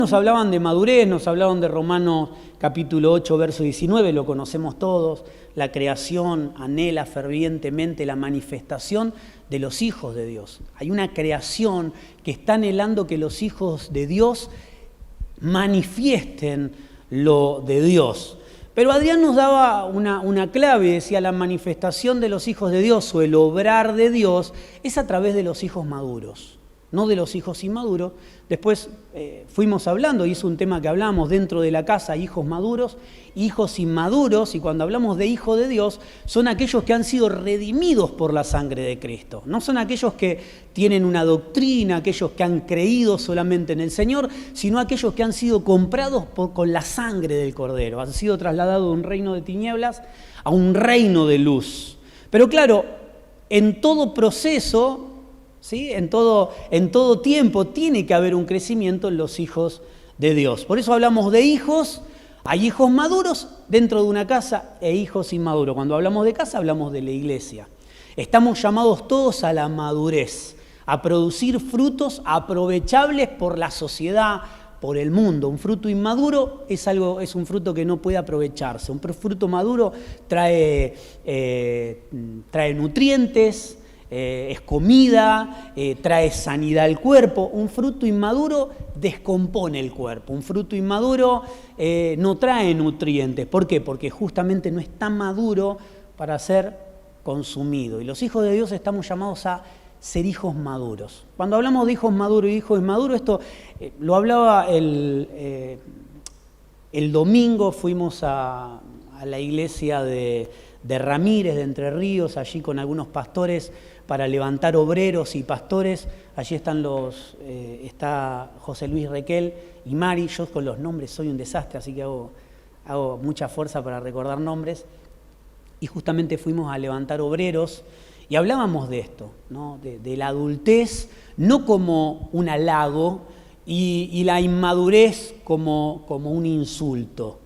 Nos hablaban de madurez, nos hablaban de Romanos capítulo 8, verso 19, lo conocemos todos. La creación anhela fervientemente la manifestación de los hijos de Dios. Hay una creación que está anhelando que los hijos de Dios manifiesten lo de Dios. Pero Adrián nos daba una clave, decía, la manifestación de los hijos de Dios o el obrar de Dios es a través de los hijos maduros, no de los hijos inmaduros. Después fuimos hablando, y es un tema que hablamos dentro de la casa, hijos maduros, hijos inmaduros, y cuando hablamos de hijo de Dios, son aquellos que han sido redimidos por la sangre de Cristo. No son aquellos que tienen una doctrina, aquellos que han creído solamente en el Señor, sino aquellos que han sido comprados con la sangre del Cordero, han sido trasladados de un reino de tinieblas a un reino de luz. Pero claro, en todo proceso, ¿sí? En todo tiempo tiene que haber un crecimiento en los hijos de Dios. Por eso hablamos de hijos, hay hijos maduros dentro de una casa e hijos inmaduros. Cuando hablamos de casa hablamos de la iglesia. Estamos llamados todos a la madurez, a producir frutos aprovechables por la sociedad, por el mundo. Un fruto inmaduro es un fruto que no puede aprovecharse. Un fruto maduro trae nutrientes, es comida, trae sanidad al cuerpo. Un fruto inmaduro descompone el cuerpo. Un fruto inmaduro no trae nutrientes. ¿Por qué? Porque justamente no está maduro para ser consumido. Y los hijos de Dios estamos llamados a ser hijos maduros. Cuando hablamos de hijos maduros y hijos inmaduros, esto lo hablaba el domingo, fuimos a la iglesia de Ramírez, de Entre Ríos, allí con algunos pastores para levantar obreros y pastores. Allí están está José Luis Requel y Mari. Yo con los nombres soy un desastre, así que hago mucha fuerza para recordar nombres. Y justamente fuimos a levantar obreros y hablábamos de esto, ¿no? De la adultez, no como un halago, y la inmadurez como un insulto.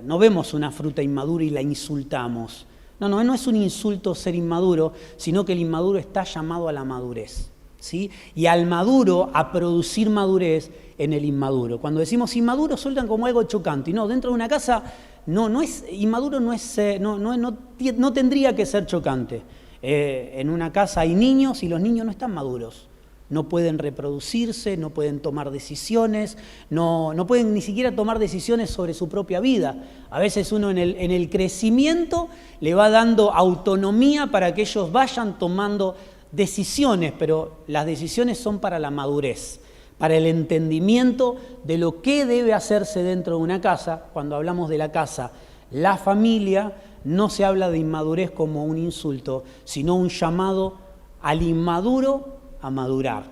No vemos una fruta inmadura y la insultamos. No es un insulto ser inmaduro, sino que el inmaduro está llamado a la madurez, ¿sí? Y al maduro a producir madurez en el inmaduro. Cuando decimos inmaduro sueltan como algo chocante. Y no, dentro de una casa no es inmaduro, no tendría que ser chocante. En una casa hay niños y los niños no están maduros. No pueden reproducirse, no pueden tomar decisiones, no pueden ni siquiera tomar decisiones sobre su propia vida. A veces uno en el crecimiento le va dando autonomía para que ellos vayan tomando decisiones, pero las decisiones son para la madurez, para el entendimiento de lo que debe hacerse dentro de una casa. Cuando hablamos de la casa, la familia, no se habla de inmadurez como un insulto, sino un llamado al inmaduro a madurar.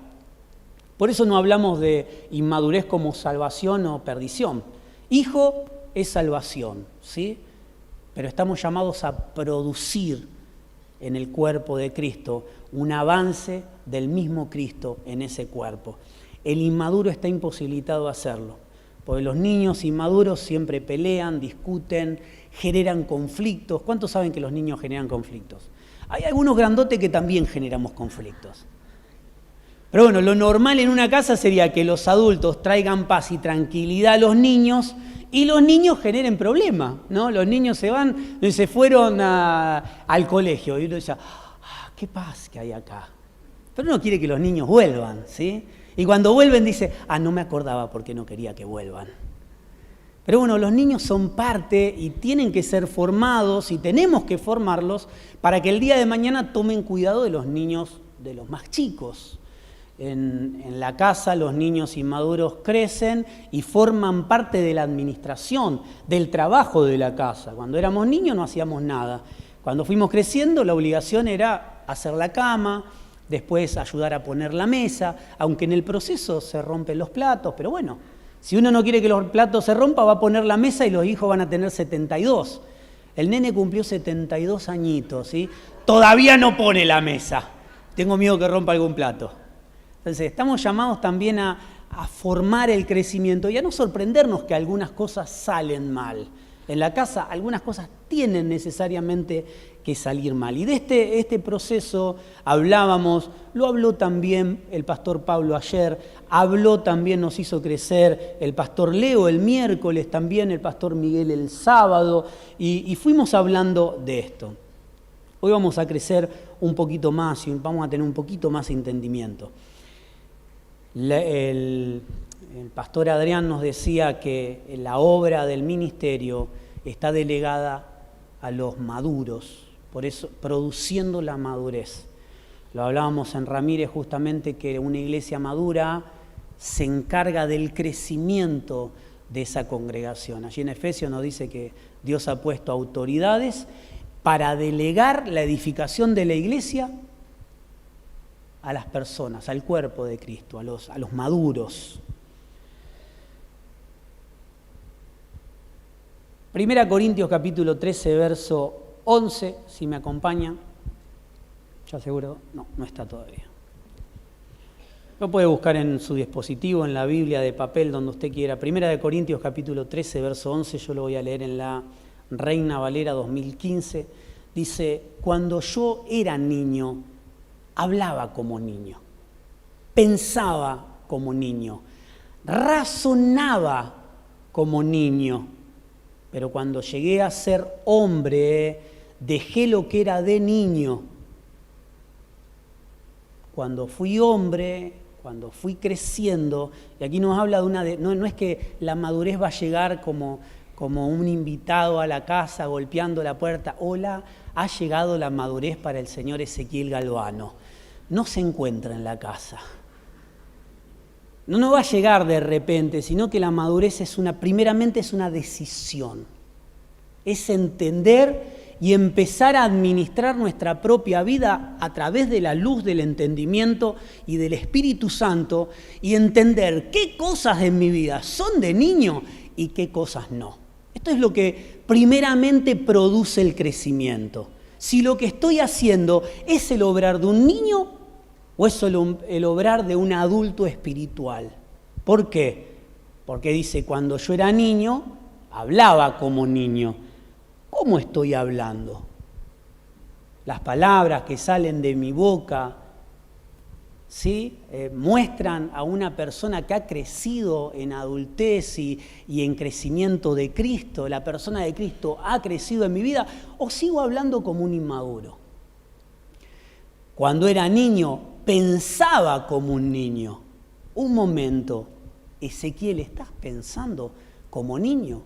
Por eso no hablamos de inmadurez como salvación o perdición. Hijo es salvación, ¿sí? Pero estamos llamados a producir en el cuerpo de Cristo un avance del mismo Cristo en ese cuerpo. El inmaduro está imposibilitado a hacerlo, porque los niños inmaduros siempre pelean, discuten, generan conflictos. ¿Cuántos saben que los niños generan conflictos? Hay algunos grandotes que también generamos conflictos. Pero bueno, lo normal en una casa sería que los adultos traigan paz y tranquilidad a los niños y los niños generen problemas, ¿no? Los niños se fueron al colegio y uno dice, qué paz que hay acá. Pero uno quiere que los niños vuelvan, ¿sí? Y cuando vuelven dice, no me acordaba porque no quería que vuelvan. Pero bueno, los niños son parte y tienen que ser formados y tenemos que formarlos para que el día de mañana tomen cuidado de los niños, de los más chicos. En la casa los niños inmaduros crecen y forman parte de la administración, del trabajo de la casa. Cuando éramos niños no hacíamos nada. Cuando fuimos creciendo la obligación era hacer la cama, después ayudar a poner la mesa, aunque en el proceso se rompen los platos, pero bueno, si uno no quiere que los platos se rompan va a poner la mesa y los hijos van a tener 72. El nene cumplió 72 añitos, ¿sí? Todavía no pone la mesa. Tengo miedo que rompa algún plato. Entonces, estamos llamados también a formar el crecimiento y a no sorprendernos que algunas cosas salen mal. En la casa, algunas cosas tienen necesariamente salir mal. Y de este proceso hablábamos, lo habló también el pastor Pablo ayer, habló también, nos hizo crecer el pastor Leo el miércoles, también el pastor Miguel el sábado, y fuimos hablando de esto. Hoy vamos a crecer un poquito más y vamos a tener un poquito más de entendimiento. El pastor Adrián nos decía que la obra del ministerio está delegada a los maduros, por eso produciendo la madurez. Lo hablábamos en Ramírez justamente, que una iglesia madura se encarga del crecimiento de esa congregación. Allí en Efesios nos dice que Dios ha puesto autoridades para delegar la edificación de la iglesia a las personas, al cuerpo de Cristo, a los maduros. 1 Corintios capítulo 13, verso 11, si me acompaña. ¿Ya seguro? No está todavía. Lo puede buscar en su dispositivo, en la Biblia de papel, donde usted quiera. 1 Corintios capítulo 13, verso 11, yo lo voy a leer en la Reina Valera 2015. Dice, cuando yo era niño, hablaba como niño, pensaba como niño, razonaba como niño. Pero cuando llegué a ser hombre, dejé lo que era de niño. Cuando fui hombre, cuando fui creciendo, y aquí nos habla de no es que la madurez va a llegar como un invitado a la casa golpeando la puerta. Hola, ha llegado la madurez para el señor Ezequiel Galvano. No se encuentra en la casa. No va a llegar de repente, sino que la madurez primeramente es una decisión. Es entender y empezar a administrar nuestra propia vida a través de la luz del entendimiento y del Espíritu Santo, y entender qué cosas en mi vida son de niño y qué cosas no. Esto es lo que primeramente produce el crecimiento. Si lo que estoy haciendo es el obrar de un niño o es el obrar de un adulto espiritual. ¿Por qué? Porque dice, cuando yo era niño, hablaba como niño. ¿Cómo estoy hablando? Las palabras que salen de mi boca, ¿sí? Muestran a una persona que ha crecido en adultez y en crecimiento de Cristo. La persona de Cristo ha crecido en mi vida, o sigo hablando como un inmaduro. Cuando era niño, pensaba como un niño. Un momento, Ezequiel, ¿estás pensando como niño?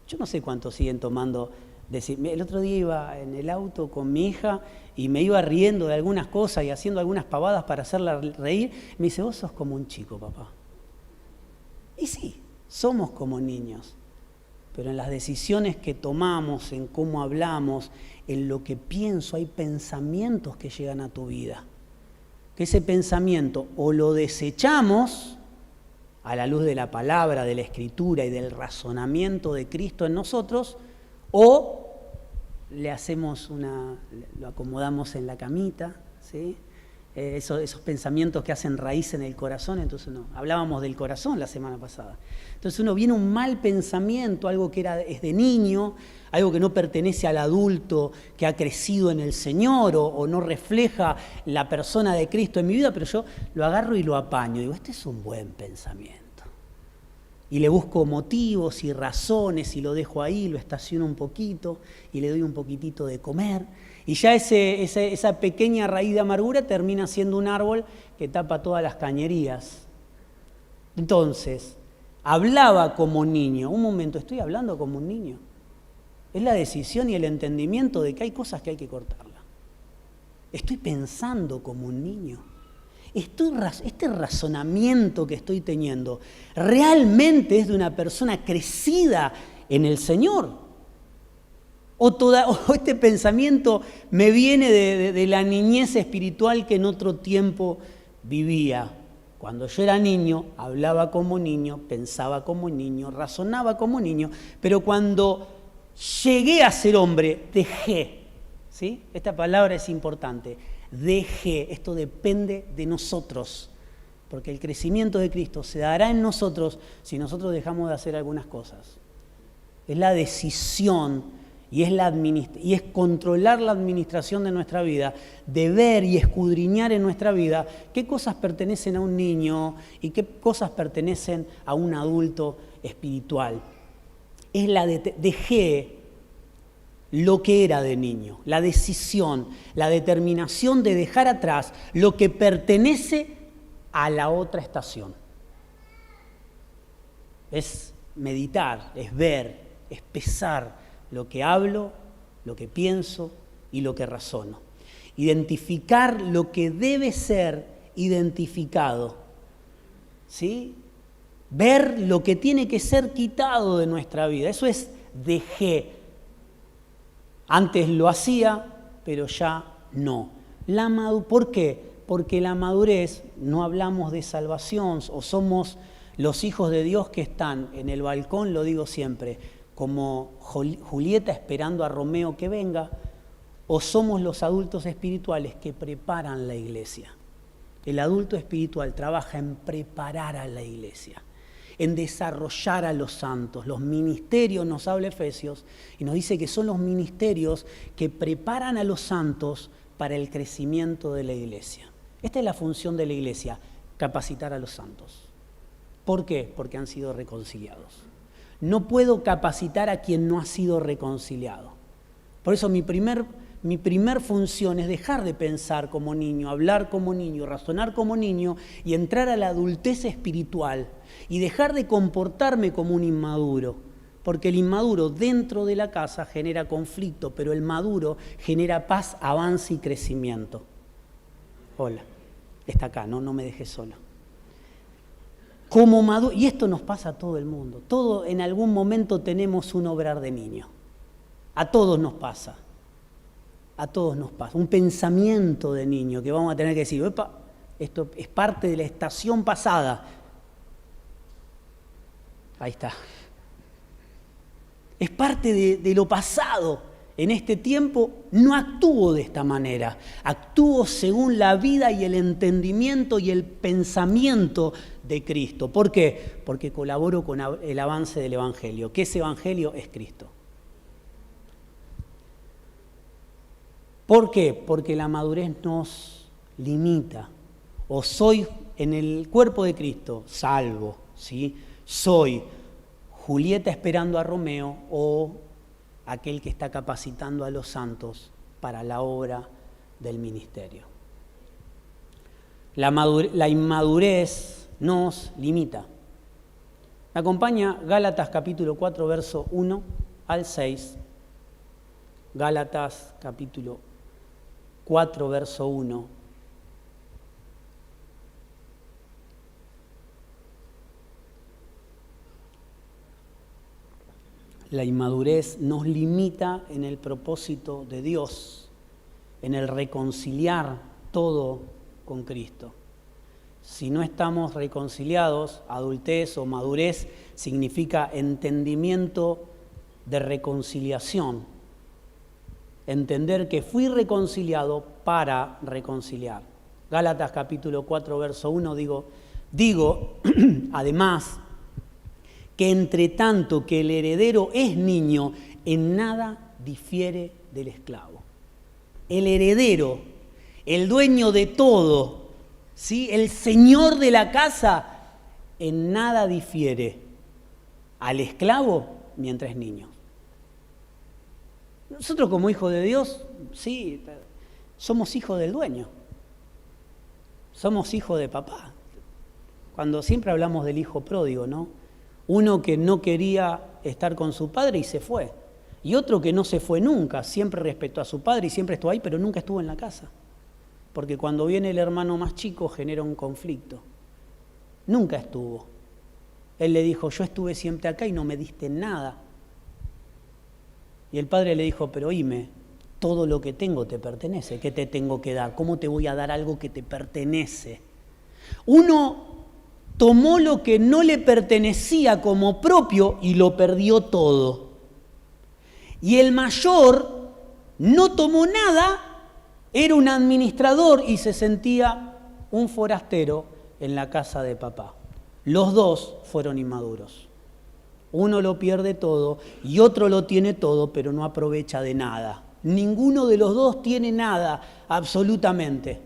Yo no sé cuántos siguen tomando. El otro día iba en el auto con mi hija y me iba riendo de algunas cosas y haciendo algunas pavadas para hacerla reír. Me dice, vos sos como un chico, papá. Y sí, somos como niños. Pero en las decisiones que tomamos, en cómo hablamos, en lo que pienso, hay pensamientos que llegan a tu vida. Que ese pensamiento o lo desechamos a la luz de la palabra, de la Escritura y del razonamiento de Cristo en nosotros, o lo acomodamos en la camita, ¿sí? Esos pensamientos que hacen raíz en el corazón. Entonces hablábamos del corazón la semana pasada. Entonces viene un mal pensamiento, algo que es de niño, algo que no pertenece al adulto que ha crecido en el Señor o no refleja la persona de Cristo en mi vida, pero yo lo agarro y lo apaño. Digo, este es un buen pensamiento. Y le busco motivos y razones y lo dejo ahí, lo estaciono un poquito y le doy un poquitito de comer. Y ya esa pequeña raíz de amargura termina siendo un árbol que tapa todas las cañerías. Entonces, hablaba como niño. Un momento, estoy hablando como un niño. Es la decisión y el entendimiento de que hay cosas que hay que cortarlas. Estoy pensando como un niño. Este razonamiento que estoy teniendo realmente es de una persona crecida en el Señor. O este pensamiento me viene de la niñez espiritual que en otro tiempo vivía. Cuando yo era niño, hablaba como niño, pensaba como niño, razonaba como niño, pero cuando llegué a ser hombre, dejé. ¿Sí? Esta palabra es importante. Dejé. Esto depende de nosotros, porque el crecimiento de Cristo se dará en nosotros si nosotros dejamos de hacer algunas cosas. Es la decisión y es controlar la administración de nuestra vida, de ver y escudriñar en nuestra vida qué cosas pertenecen a un niño y qué cosas pertenecen a un adulto espiritual. Es dejé lo que era de niño, la decisión, la determinación de dejar atrás lo que pertenece a la otra estación. Es meditar, es ver, es pesar lo que hablo, lo que pienso y lo que razono. Identificar lo que debe ser identificado, ¿sí? Ver lo que tiene que ser quitado de nuestra vida. Eso es dejé. Antes lo hacía, pero ya no. ¿Por qué? Porque la madurez, no hablamos de salvación, o somos los hijos de Dios que están en el balcón, lo digo siempre, como Julieta esperando a Romeo que venga, o somos los adultos espirituales que preparan la iglesia. El adulto espiritual trabaja en preparar a la iglesia, en desarrollar a los santos. Los ministerios, nos habla Efesios, y nos dice que son los ministerios que preparan a los santos para el crecimiento de la iglesia. Esta es la función de la iglesia, capacitar a los santos. ¿Por qué? Porque han sido reconciliados. No puedo capacitar a quien no ha sido reconciliado. Por eso mi primer función es dejar de pensar como niño, hablar como niño, razonar como niño y entrar a la adultez espiritual y dejar de comportarme como un inmaduro. Porque el inmaduro dentro de la casa genera conflicto, pero el maduro genera paz, avance y crecimiento. Hola, está acá, no me dejes solo. Como maduro, y esto nos pasa a todo el mundo. Todo en algún momento tenemos un obrar de niño. A todos nos pasa. A todos nos pasa. Un pensamiento de niño que vamos a tener que decir, epa, esto es parte de la estación pasada. Ahí está. Es parte de lo pasado. En este tiempo no actúo de esta manera. Actúo según la vida y el entendimiento y el pensamiento de Cristo. ¿Por qué? Porque colaboro con el avance del Evangelio. ¿Qué es Evangelio? Es Cristo. ¿Por qué? Porque la madurez nos limita. O soy en el cuerpo de Cristo, salvo, ¿sí? Soy Julieta esperando a Romeo o aquel que está capacitando a los santos para la obra del ministerio. La inmadurez nos limita. Me acompaña Gálatas capítulo 4, verso 1 al 6. Gálatas capítulo 4, verso 1. La inmadurez nos limita en el propósito de Dios, en el reconciliar todo con Cristo. Si no estamos reconciliados, adultez o madurez significa entendimiento de reconciliación. Entender que fui reconciliado para reconciliar. Gálatas capítulo 4, verso 1, digo, además, que entre tanto que el heredero es niño, en nada difiere del esclavo. El heredero, el dueño de todo, ¿sí? El señor de la casa, en nada difiere al esclavo mientras es niño. Nosotros como hijos de Dios, sí, somos hijos del dueño. Somos hijos de papá. Cuando siempre hablamos del hijo pródigo, ¿no? Uno que no quería estar con su padre y se fue. Y otro que no se fue nunca, siempre respetó a su padre y siempre estuvo ahí, pero nunca estuvo en la casa. Porque cuando viene el hermano más chico genera un conflicto. Nunca estuvo. Él le dijo, yo estuve siempre acá y no me diste nada. Y el padre le dijo, pero oíme, todo lo que tengo te pertenece. ¿Qué te tengo que dar? ¿Cómo te voy a dar algo que te pertenece? Uno tomó lo que no le pertenecía como propio y lo perdió todo. Y el mayor no tomó nada, era un administrador y se sentía un forastero en la casa de papá. Los dos fueron inmaduros. Uno lo pierde todo y otro lo tiene todo, pero no aprovecha de nada. Ninguno de los dos tiene nada, absolutamente.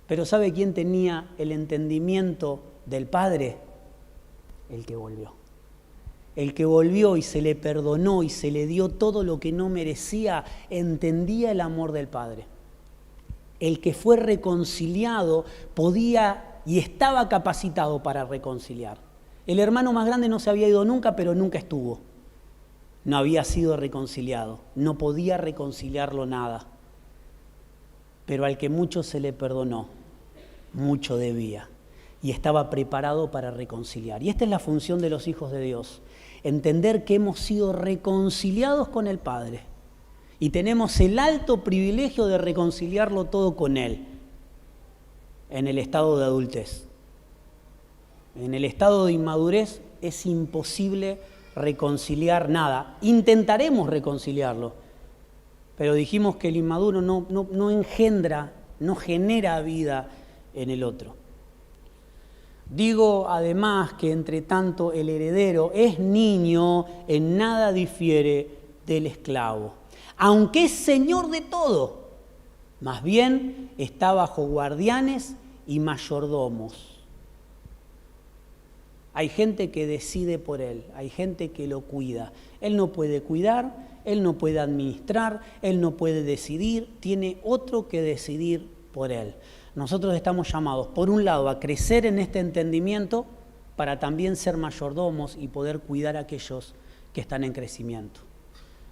Pero ¿sabe quién tenía el entendimiento del Padre? El que volvió. El que volvió y se le perdonó y se le dio todo lo que no merecía, entendía el amor del Padre. El que fue reconciliado podía y estaba capacitado para reconciliar. El hermano más grande no se había ido nunca, pero nunca estuvo. No había sido reconciliado, no podía reconciliarlo nada. Pero al que mucho se le perdonó, mucho debía. Y estaba preparado para reconciliar. Y esta es la función de los hijos de Dios. Entender que hemos sido reconciliados con el Padre. Y tenemos el alto privilegio de reconciliarlo todo con Él. En el estado de adultez. En el estado de inmadurez es imposible reconciliar nada. Intentaremos reconciliarlo. Pero dijimos que el inmaduro no engendra, no genera vida en el otro. Digo además que entre tanto el heredero es niño, en nada difiere del esclavo. Aunque es señor de todo, más bien está bajo guardianes y mayordomos. Hay gente que decide por él, hay gente que lo cuida. Él no puede cuidar, él no puede administrar, él no puede decidir, tiene otro que decidir por él. Nosotros estamos llamados, por un lado, a crecer en este entendimiento para también ser mayordomos y poder cuidar a aquellos que están en crecimiento.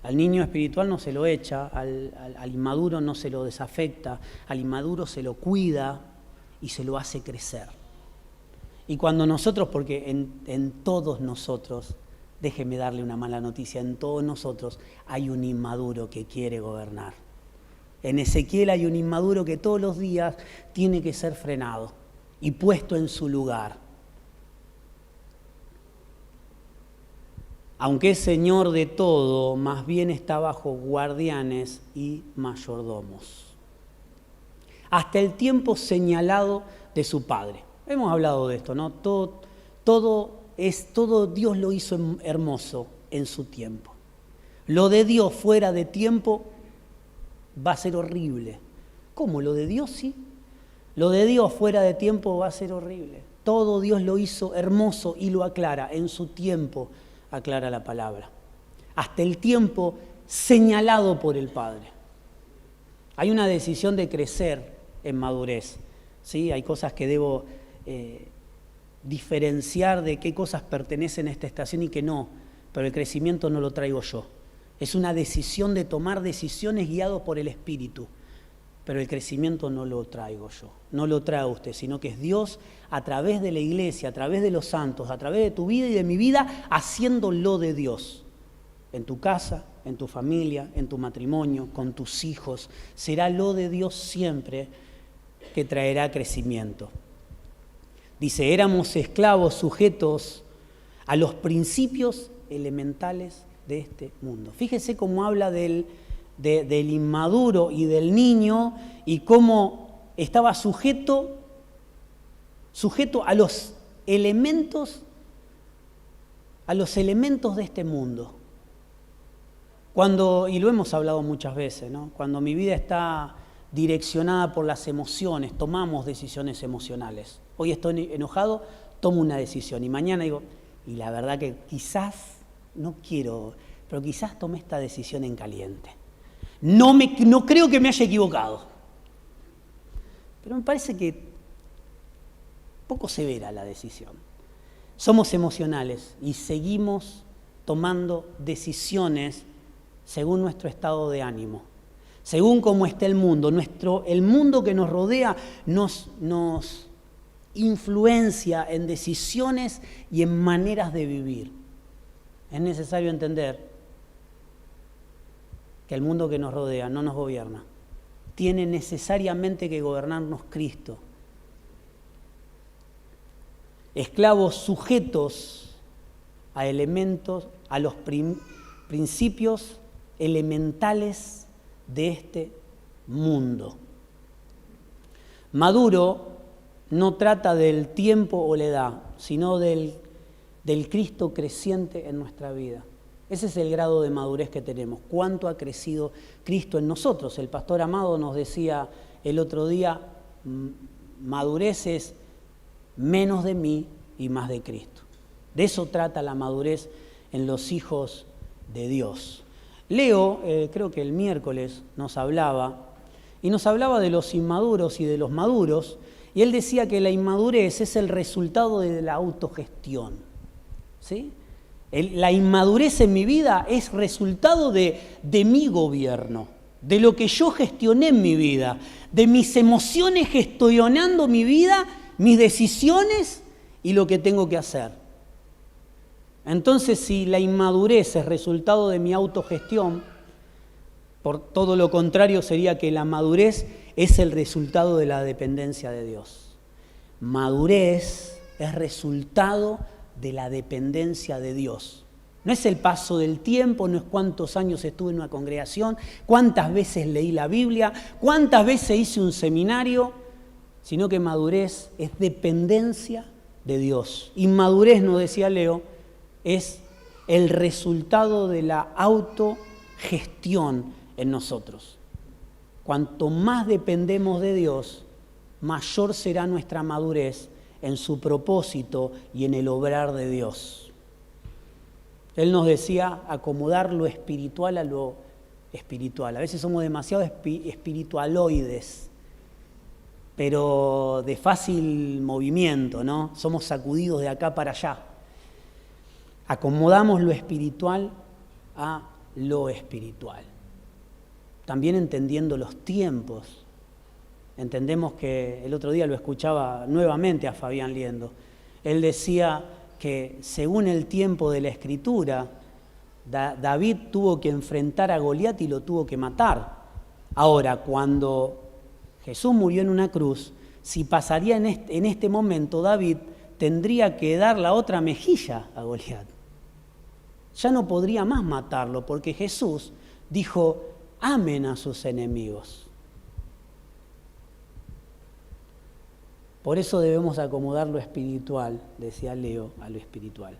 Al niño espiritual no se lo echa, al inmaduro no se lo desafecta, al inmaduro se lo cuida y se lo hace crecer. Y cuando nosotros, porque en todos nosotros, déjeme darle una mala noticia, en todos nosotros hay un inmaduro que quiere gobernar. En Ezequiel hay un inmaduro que todos los días tiene que ser frenado y puesto en su lugar. Aunque es señor de todo, más bien está bajo guardianes y mayordomos. Hasta el tiempo señalado de su Padre. Hemos hablado de esto, ¿no? Todo Dios lo hizo hermoso en su tiempo. Lo de Dios fuera de tiempo va a ser horrible. ¿Cómo? ¿Lo de Dios sí? Lo de Dios fuera de tiempo va a ser horrible. Todo Dios lo hizo hermoso y lo aclara. En su tiempo aclara la palabra. Hasta el tiempo señalado por el Padre. Hay una decisión de crecer en madurez. ¿Sí? Hay cosas que debo diferenciar de qué cosas pertenecen a esta estación y qué no. Pero el crecimiento no lo traigo yo. Es una decisión de tomar decisiones guiados por el Espíritu. Pero el crecimiento no lo traigo yo, no lo trae usted, sino que es Dios a través de la iglesia, a través de los santos, a través de tu vida y de mi vida, haciéndolo de Dios. En tu casa, en tu familia, en tu matrimonio, con tus hijos. Será lo de Dios siempre que traerá crecimiento. Dice, éramos esclavos sujetos a los principios elementales de este mundo. Fíjese cómo habla del inmaduro y del niño y cómo estaba sujeto a los elementos de este mundo. Y lo hemos hablado muchas veces, ¿no? Cuando mi vida está direccionada por las emociones, tomamos decisiones emocionales. Hoy estoy enojado, tomo una decisión y mañana digo, y la verdad que quizás, no quiero, pero quizás tomé esta decisión en caliente. No creo que me haya equivocado. Pero me parece que poco severa la decisión. Somos emocionales y seguimos tomando decisiones según nuestro estado de ánimo, según cómo está el mundo. El mundo que nos rodea nos influencia en decisiones y en maneras de vivir. Es necesario entender que el mundo que nos rodea no nos gobierna. Tiene necesariamente que gobernarnos Cristo. Esclavos sujetos a elementos, a los principios elementales de este mundo. Maduro no trata del tiempo o la edad, sino del del Cristo creciente en nuestra vida. Ese es el grado de madurez que tenemos. ¿Cuánto ha crecido Cristo en nosotros? El pastor Amado nos decía el otro día, madurez es menos de mí y más de Cristo. De eso trata la madurez en los hijos de Dios. Leo, creo que el miércoles nos hablaba de los inmaduros y de los maduros, y él decía que la inmadurez es el resultado de la autogestión, ¿sí? La inmadurez en mi vida es resultado de mi gobierno, de lo que yo gestioné en mi vida, de mis emociones gestionando mi vida, mis decisiones y lo que tengo que hacer. Entonces, si la inmadurez es resultado de mi autogestión, por todo lo contrario sería que la madurez es el resultado de la dependencia de Dios. Madurez es resultado de la dependencia de Dios. No es el paso del tiempo, no es cuántos años estuve en una congregación, cuántas veces leí la Biblia, cuántas veces hice un seminario, sino que madurez es dependencia de Dios. Inmadurez, nos decía Leo, es el resultado de la autogestión en nosotros. Cuanto más dependemos de Dios, mayor será nuestra madurez en su propósito y en el obrar de Dios. Él nos decía acomodar lo espiritual a lo espiritual. A veces somos demasiado espiritualoides, pero de fácil movimiento, ¿no? Somos sacudidos de acá para allá. Acomodamos lo espiritual a lo espiritual. También entendiendo los tiempos. Entendemos que el otro día lo escuchaba nuevamente a Fabián Liendo. Él decía que según el tiempo de la Escritura, David tuvo que enfrentar a Goliat y lo tuvo que matar. Ahora, cuando Jesús murió en una cruz, si pasaría en este momento, David tendría que dar la otra mejilla a Goliat. Ya no podría más matarlo, porque Jesús dijo, amen a sus enemigos. Por eso debemos acomodar lo espiritual, decía Leo, a lo espiritual.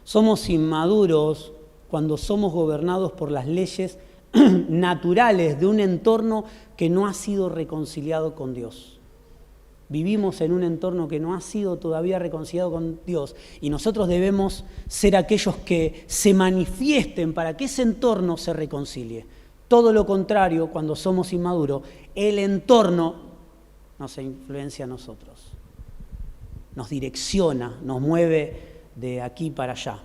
Somos inmaduros cuando somos gobernados por las leyes naturales de un entorno que no ha sido reconciliado con Dios. Vivimos en un entorno que no ha sido todavía reconciliado con Dios y nosotros debemos ser aquellos que se manifiesten para que ese entorno se reconcilie. Todo lo contrario, cuando somos inmaduros, el entorno nos influencia a nosotros, nos direcciona, nos mueve de aquí para allá.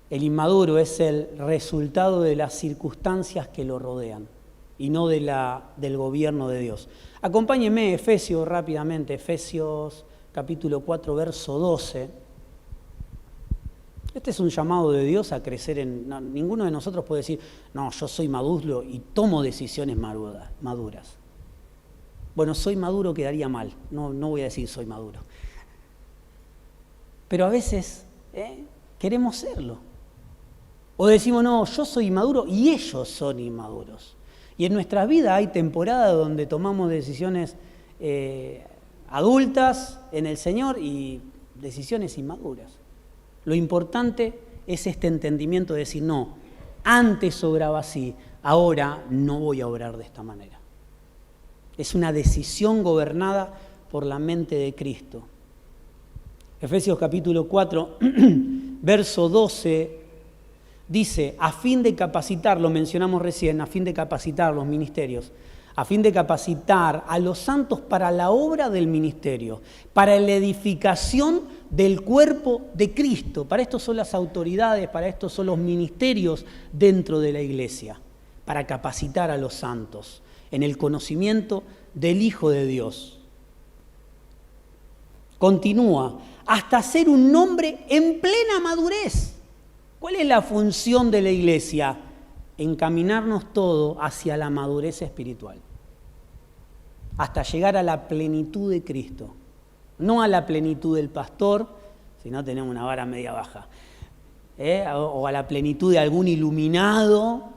El inmaduro es el resultado de las circunstancias que lo rodean y no del gobierno de Dios. Acompáñenme Efesios rápidamente, Efesios capítulo 4, verso 12. Este es un llamado de Dios a crecer ninguno de nosotros puede decir, no, yo soy maduro y tomo decisiones maduras. Bueno, soy maduro quedaría mal, no voy a decir soy maduro. Pero a veces queremos serlo. O decimos, no, yo soy inmaduro y ellos son inmaduros. Y en nuestra vida hay temporadas donde tomamos decisiones adultas en el Señor y decisiones inmaduras. Lo importante es este entendimiento de decir, no, antes obraba así, ahora no voy a obrar de esta manera. Es una decisión gobernada por la mente de Cristo. Efesios capítulo 4, verso 12, dice, a fin de capacitar, lo mencionamos recién, a fin de capacitar los ministerios, a fin de capacitar a los santos para la obra del ministerio, para la edificación del cuerpo de Cristo. Para esto son las autoridades, para esto son los ministerios dentro de la iglesia, para capacitar a los santos en el conocimiento del Hijo de Dios. Continúa, hasta ser un hombre en plena madurez. ¿Cuál es la función de la iglesia? Encaminarnos todo hacia la madurez espiritual, hasta llegar a la plenitud de Cristo. No a la plenitud del pastor, si no tenemos una vara media baja, o a la plenitud de algún iluminado.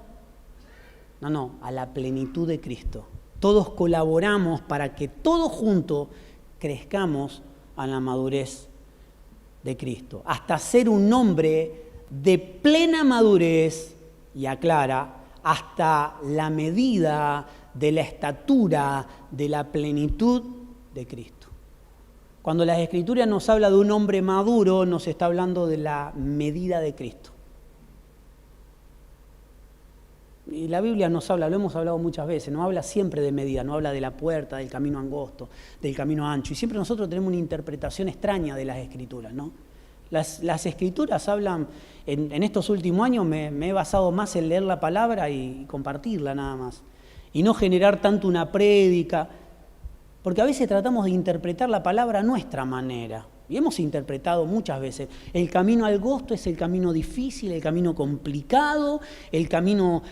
No, a la plenitud de Cristo. Todos colaboramos para que todos juntos crezcamos a la madurez de Cristo, hasta ser un hombre de plena madurez, y aclara, hasta la medida de la estatura de la plenitud de Cristo. Cuando la Escritura nos habla de un hombre maduro, nos está hablando de la medida de Cristo. Y la Biblia nos habla, lo hemos hablado muchas veces, no habla siempre de medida, no habla de la puerta, del camino angosto, del camino ancho. Y siempre nosotros tenemos una interpretación extraña de las Escrituras, ¿no? Las Escrituras hablan, en estos últimos años me he basado más en leer la palabra y compartirla nada más. Y no generar tanto una prédica, porque a veces tratamos de interpretar la palabra a nuestra manera. Y hemos interpretado muchas veces, el camino angosto es el camino difícil, el camino complicado, el camino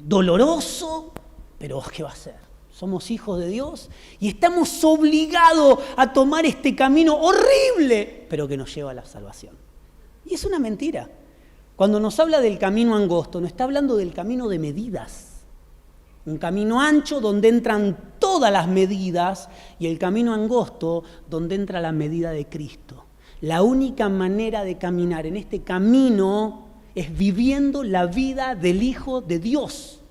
doloroso, pero ¿qué va a ser? Somos hijos de Dios y estamos obligados a tomar este camino horrible, pero que nos lleva a la salvación. Y es una mentira. Cuando nos habla del camino angosto, nos está hablando del camino de medidas. Un camino ancho donde entran todas las medidas y el camino angosto donde entra la medida de Cristo. La única manera de caminar en este camino es viviendo la vida del Hijo de Dios.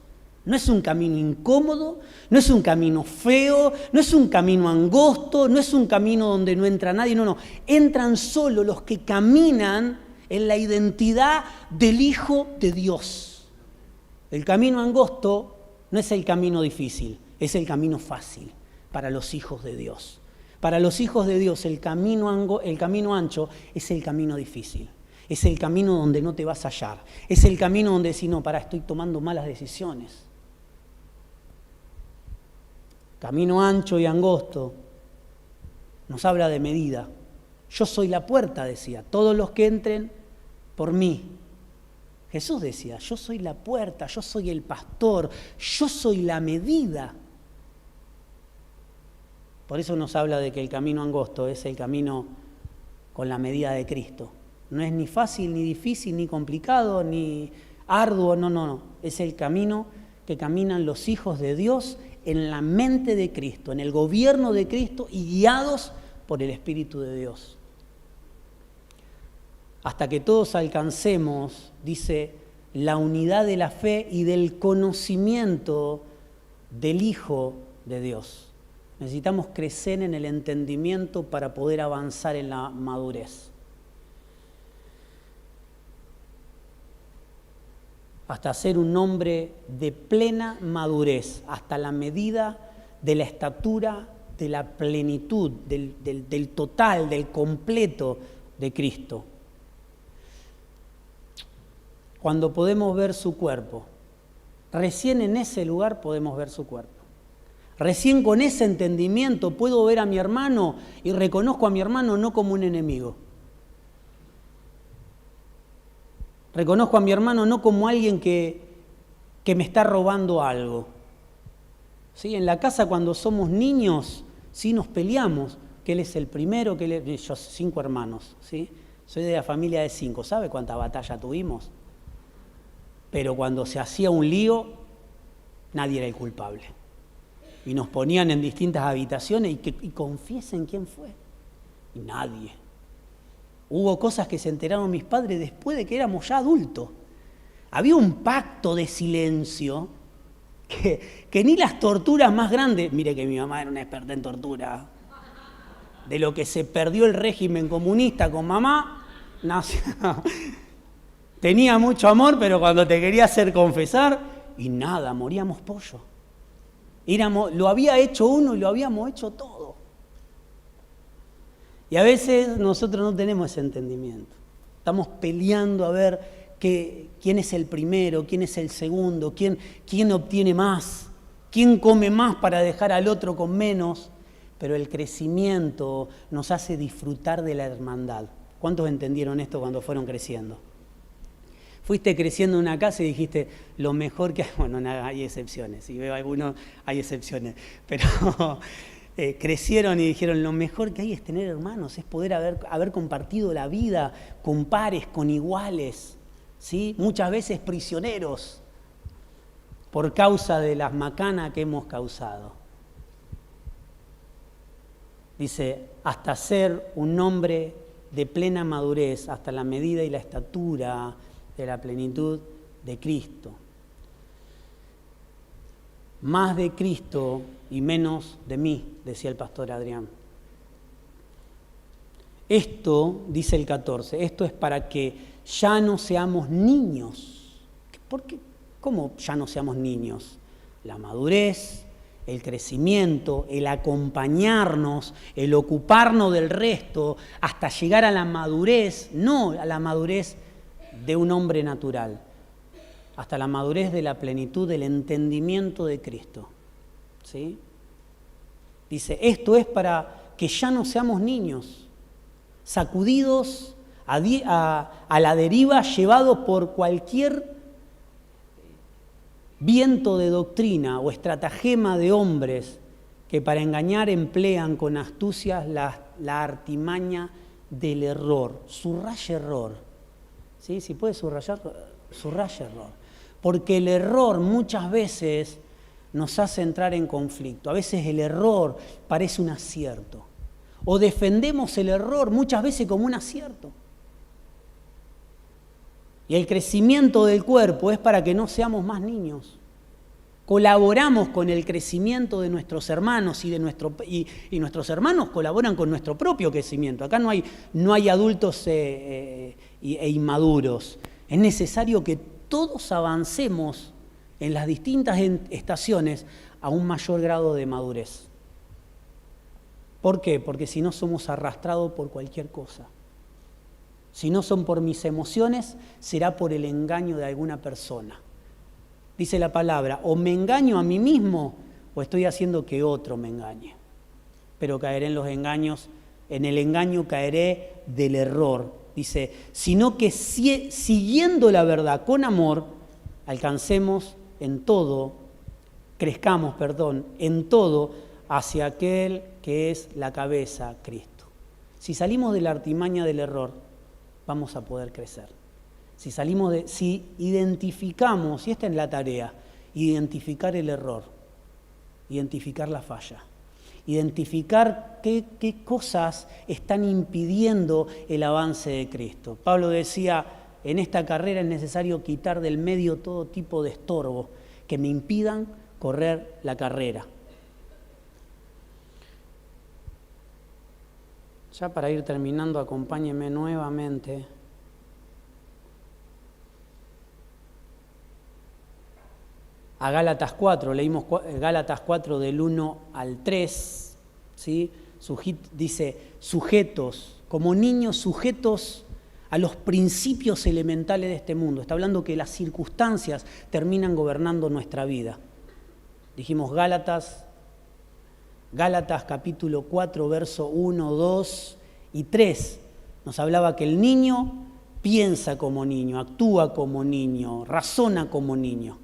No es un camino incómodo, no es un camino feo, no es un camino angosto, no es un camino donde no entra nadie, no. Entran solo los que caminan en la identidad del Hijo de Dios. El camino angosto no es el camino difícil, es el camino fácil para los hijos de Dios. Para los hijos de Dios el camino ancho es el camino difícil. Es el camino donde no te vas a hallar. Es el camino donde decís, no, estoy tomando malas decisiones. Camino ancho y angosto nos habla de medida. Yo soy la puerta, decía, todos los que entren por mí. Jesús decía, yo soy la puerta, yo soy el pastor, yo soy la medida. Por eso nos habla de que el camino angosto es el camino con la medida de Cristo. No es ni fácil, ni difícil, ni complicado, ni arduo, no. Es el camino que caminan los hijos de Dios en la mente de Cristo, en el gobierno de Cristo y guiados por el Espíritu de Dios. Hasta que todos alcancemos, dice, la unidad de la fe y del conocimiento del Hijo de Dios. Necesitamos crecer en el entendimiento para poder avanzar en la madurez. Hasta ser un hombre de plena madurez, hasta la medida de la estatura, de la plenitud, del total, del completo de Cristo. Cuando podemos ver su cuerpo, recién en ese lugar podemos ver su cuerpo. Recién con ese entendimiento puedo ver a mi hermano y reconozco a mi hermano no como un enemigo. Reconozco a mi hermano no como alguien que me está robando algo. ¿Sí? En la casa cuando somos niños, sí nos peleamos, que él es el primero, yo 5 hermanos, ¿sí? Soy de la familia de 5, ¿sabe cuánta batalla tuvimos? Pero cuando se hacía un lío, nadie era el culpable. Y nos ponían en distintas habitaciones y confiesen quién fue. Y nadie. Hubo cosas que se enteraron mis padres después de que éramos ya adultos. Había un pacto de silencio que ni las torturas más grandes... Mire que mi mamá era una experta en tortura. De lo que se perdió el régimen comunista con mamá, nació... Tenía mucho amor, pero cuando te quería hacer confesar, y nada, moríamos pollo. Lo había hecho uno y lo habíamos hecho todo. Y a veces nosotros no tenemos ese entendimiento. Estamos peleando a ver quién es el primero, quién es el segundo, quién obtiene más, quién come más para dejar al otro con menos. Pero el crecimiento nos hace disfrutar de la hermandad. ¿Cuántos entendieron esto cuando fueron creciendo? Fuiste creciendo en una casa y dijiste, lo mejor que hay... Bueno, hay excepciones, si veo algunos, hay excepciones. Pero crecieron y dijeron, lo mejor que hay es tener hermanos, es poder haber compartido la vida con pares, con iguales, ¿sí? Muchas veces prisioneros. por causa de las macanas que hemos causado. Dice, hasta ser un hombre de plena madurez, hasta la medida y la estatura de la plenitud de Cristo. Más de Cristo y menos de mí, decía el pastor Adrián. Esto, dice el 14, esto es para que ya no seamos niños. ¿Por qué? ¿Cómo ya no seamos niños? La madurez, el crecimiento, el acompañarnos, el ocuparnos del resto, hasta llegar a la madurez, no a la madurez de un hombre natural, hasta la madurez de la plenitud del entendimiento de Cristo. ¿Sí? Dice, esto es para que ya no seamos niños, sacudidos a la deriva, llevados por cualquier viento de doctrina o estratagema de hombres que para engañar emplean con astucias la artimaña del error. Subraya error. ¿Sí? Si puede subrayar, subraya error. Porque el error muchas veces nos hace entrar en conflicto. A veces el error parece un acierto. O defendemos el error muchas veces como un acierto. Y el crecimiento del cuerpo es para que no seamos más niños. Colaboramos con el crecimiento de nuestros hermanos y nuestros hermanos colaboran con nuestro propio crecimiento. Acá no hay adultos e inmaduros. Es necesario que todos avancemos en las distintas estaciones a un mayor grado de madurez. ¿Por qué? Porque si no somos arrastrados por cualquier cosa. Si no son por mis emociones, será por el engaño de alguna persona. Dice la palabra, o me engaño a mí mismo o estoy haciendo que otro me engañe. Pero caeré en los engaños, en el engaño caeré del error. Dice, sino que siguiendo la verdad con amor, crezcamos, en todo, hacia aquel que es la cabeza, Cristo. Si salimos de la artimaña del error, vamos a poder crecer. Si identificamos, y esta es la tarea, identificar el error, identificar la falla, identificar qué cosas están impidiendo el avance de Cristo. Pablo decía, en esta carrera es necesario quitar del medio todo tipo de estorbo que me impidan correr la carrera. Ya para ir terminando, acompáñenme nuevamente a Gálatas 4, leímos Gálatas 4 del 1 al 3, ¿sí? Dice, sujetos, como niños sujetos a los principios elementales de este mundo. Está hablando que las circunstancias terminan gobernando nuestra vida. Dijimos Gálatas capítulo 4, verso 1, 2 y 3. Nos hablaba que el niño piensa como niño, actúa como niño, razona como niño.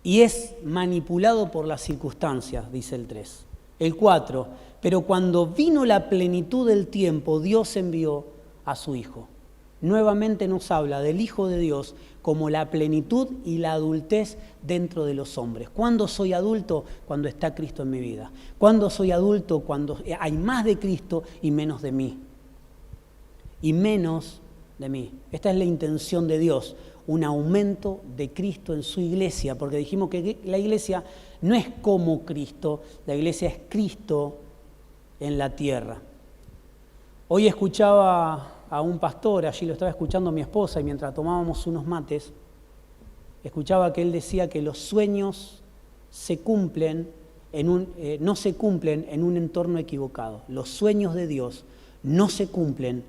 Y es manipulado por las circunstancias, dice el 3. El 4, pero cuando vino la plenitud del tiempo, Dios envió a su Hijo. Nuevamente nos habla del Hijo de Dios como la plenitud y la adultez dentro de los hombres. ¿Cuándo soy adulto? Cuando está Cristo en mi vida. ¿Cuándo soy adulto? Cuando hay más de Cristo y menos de mí. Y menos de mí. Esta es la intención de Dios. Un aumento de Cristo en su iglesia, porque dijimos que la iglesia no es como Cristo, la iglesia es Cristo en la tierra. Hoy escuchaba a un pastor, allí lo estaba escuchando mi esposa y mientras tomábamos unos mates, escuchaba que él decía que los sueños no se cumplen en un entorno equivocado. Los sueños de Dios no se cumplen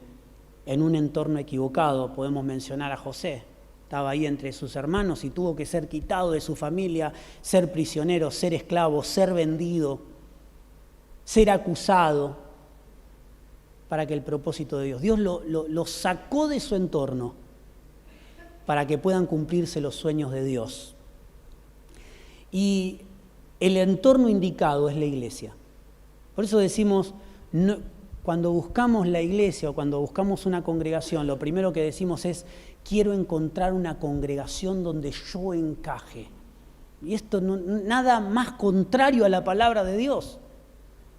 en un entorno equivocado. Podemos mencionar a José. Estaba ahí entre sus hermanos y tuvo que ser quitado de su familia, ser prisionero, ser esclavo, ser vendido, ser acusado para que el propósito de Dios lo sacó de su entorno para que puedan cumplirse los sueños de Dios. Y el entorno indicado es la iglesia. Por eso decimos, Cuando buscamos la iglesia o cuando buscamos una congregación, lo primero que decimos es, quiero encontrar una congregación donde yo encaje. Y esto nada más contrario a la palabra de Dios.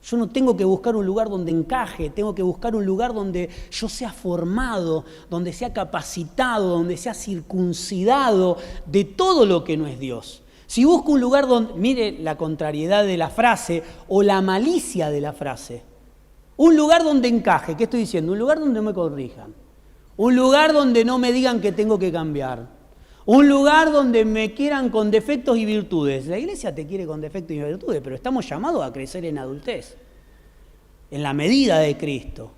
Yo no tengo que buscar un lugar donde encaje, tengo que buscar un lugar donde yo sea formado, donde sea capacitado, donde sea circuncidado de todo lo que no es Dios. Si busco un lugar donde, mire la contrariedad de la frase o la malicia de la frase, un lugar donde encaje, ¿qué estoy diciendo? Un lugar donde me corrijan, un lugar donde no me digan que tengo que cambiar, un lugar donde me quieran con defectos y virtudes. La iglesia te quiere con defectos y virtudes, pero estamos llamados a crecer en adultez, en la medida de Cristo.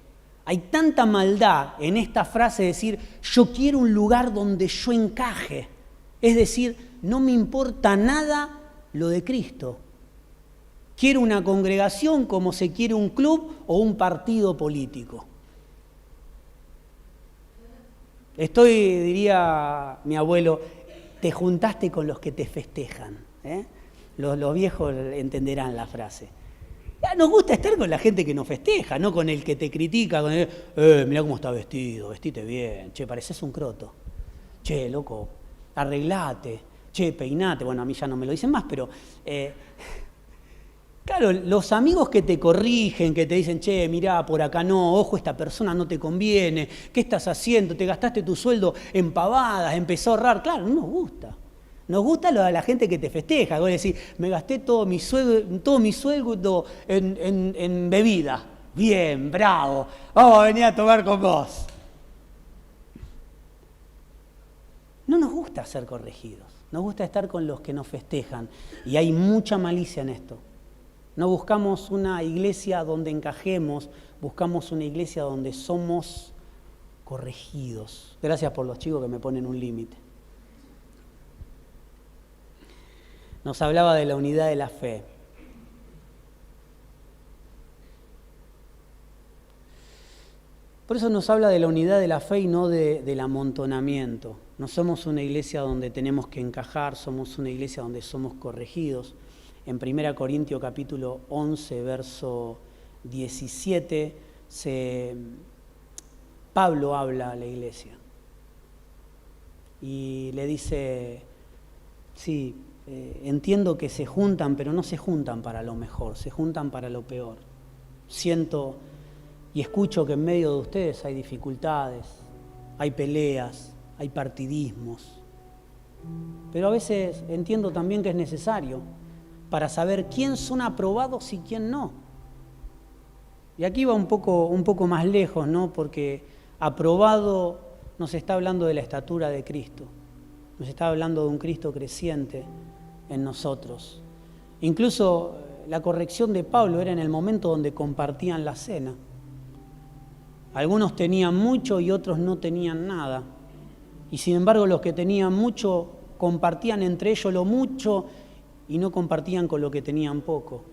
Hay tanta maldad en esta frase de decir, yo quiero un lugar donde yo encaje. Es decir, no me importa nada lo de Cristo. Quiero una congregación como se quiere un club o un partido político. Diría mi abuelo, te juntaste con los que te festejan. Los viejos entenderán la frase. Nos gusta estar con la gente que nos festeja, no con el que te critica, con el, mirá cómo está vestido, vestite bien, che, pareces un croto. Che, loco, arreglate, che, peinate. Bueno, a mí ya no me lo dicen más, pero... Claro, los amigos que te corrigen, que te dicen, che, mirá, por acá no, ojo, esta persona no te conviene, ¿qué estás haciendo? Te gastaste tu sueldo en pavadas, empezó a ahorrar. Claro, no nos gusta. Nos gusta la gente que te festeja. Vos decís, me gasté todo mi sueldo en bebida. Bien, bravo, vamos a venir a tomar con vos. No nos gusta ser corregidos, nos gusta estar con los que nos festejan. Y hay mucha malicia en esto. No buscamos una iglesia donde encajemos, buscamos una iglesia donde somos corregidos. Gracias por los chicos que me ponen un límite. Nos hablaba de la unidad de la fe. Por eso nos habla de la unidad de la fe y no del amontonamiento. No somos una iglesia donde tenemos que encajar, somos una iglesia donde somos corregidos. En 1 Corintios capítulo 11, verso 17, Pablo habla a la iglesia y le dice, sí, entiendo que se juntan, pero no se juntan para lo mejor, se juntan para lo peor. Siento y escucho que en medio de ustedes hay dificultades, hay peleas, hay partidismos, pero a veces entiendo también que es necesario para saber quién son aprobados y quién no. Y aquí va un poco más lejos, ¿no? Porque aprobado nos está hablando de la estatura de Cristo, nos está hablando de un Cristo creciente en nosotros. Incluso la corrección de Pablo era en el momento donde compartían la cena. Algunos tenían mucho y otros no tenían nada. Y sin embargo los que tenían mucho compartían entre ellos lo mucho y no compartían con lo que tenían poco.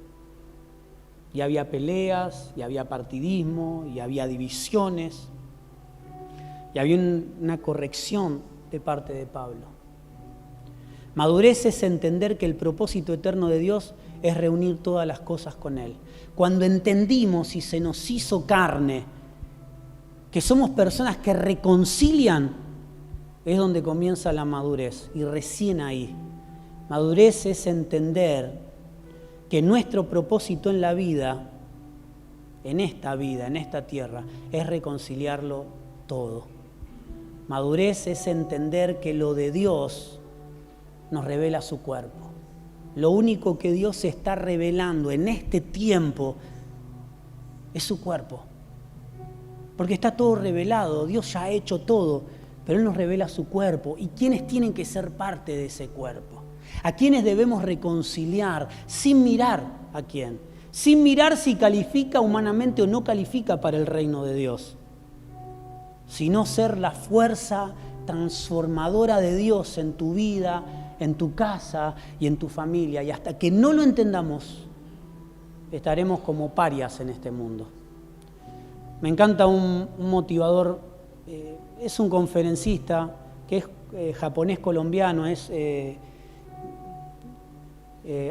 Y había peleas, y había partidismo, y había divisiones, y había una corrección de parte de Pablo. Madurez es entender que el propósito eterno de Dios es reunir todas las cosas con Él. Cuando entendimos y se nos hizo carne, que somos personas que reconcilian, es donde comienza la madurez, y recién ahí. Madurez es entender que nuestro propósito en la vida, en esta tierra, es reconciliarlo todo. Madurez es entender que lo de Dios nos revela su cuerpo. Lo único que Dios está revelando en este tiempo es su cuerpo. Porque está todo revelado, Dios ya ha hecho todo, pero Él nos revela su cuerpo. ¿Y quiénes tienen que ser parte de ese cuerpo? ¿A quiénes debemos reconciliar sin mirar a quién? Sin mirar si califica humanamente o no califica para el reino de Dios, sino ser la fuerza transformadora de Dios en tu vida, en tu casa y en tu familia. Y hasta que no lo entendamos, estaremos como parias en este mundo. Me encanta un motivador, es un conferencista que es japonés colombiano,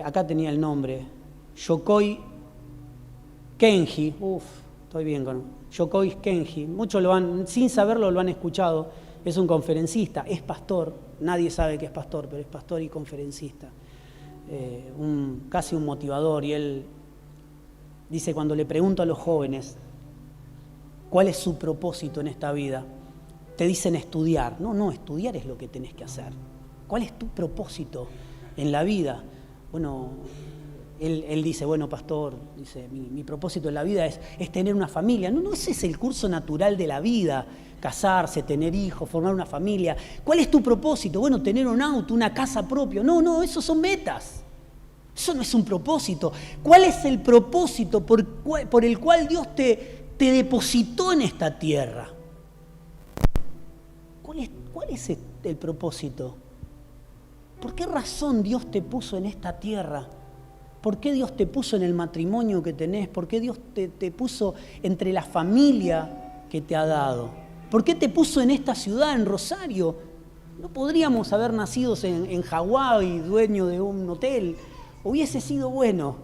acá tenía el nombre, Yokoi Kenji, Estoy bien con Yokoi Kenji. Muchos sin saberlo lo han escuchado. Es un conferencista, es pastor. Nadie sabe que es pastor, pero es pastor y conferencista. Casi un motivador. Y él dice, cuando le pregunto a los jóvenes cuál es su propósito en esta vida, te dicen estudiar. No, estudiar es lo que tenés que hacer. ¿Cuál es tu propósito en la vida? Bueno, él dice, bueno, pastor, dice, mi propósito en la vida es tener una familia. No, ese es el curso natural de la vida. Casarse, tener hijos, formar una familia. ¿Cuál es tu propósito? Bueno, tener un auto, una casa propia. No, esos son metas. Eso no es un propósito. ¿Cuál es el propósito por el cual Dios te depositó en esta tierra? ¿Cuál es el propósito? ¿Por qué razón Dios te puso en esta tierra? ¿Por qué Dios te puso en el matrimonio que tenés? ¿Por qué Dios te puso entre la familia que te ha dado? ¿Por qué te puso en esta ciudad, en Rosario? No podríamos haber nacido en Hawái, dueño de un hotel. Hubiese sido bueno.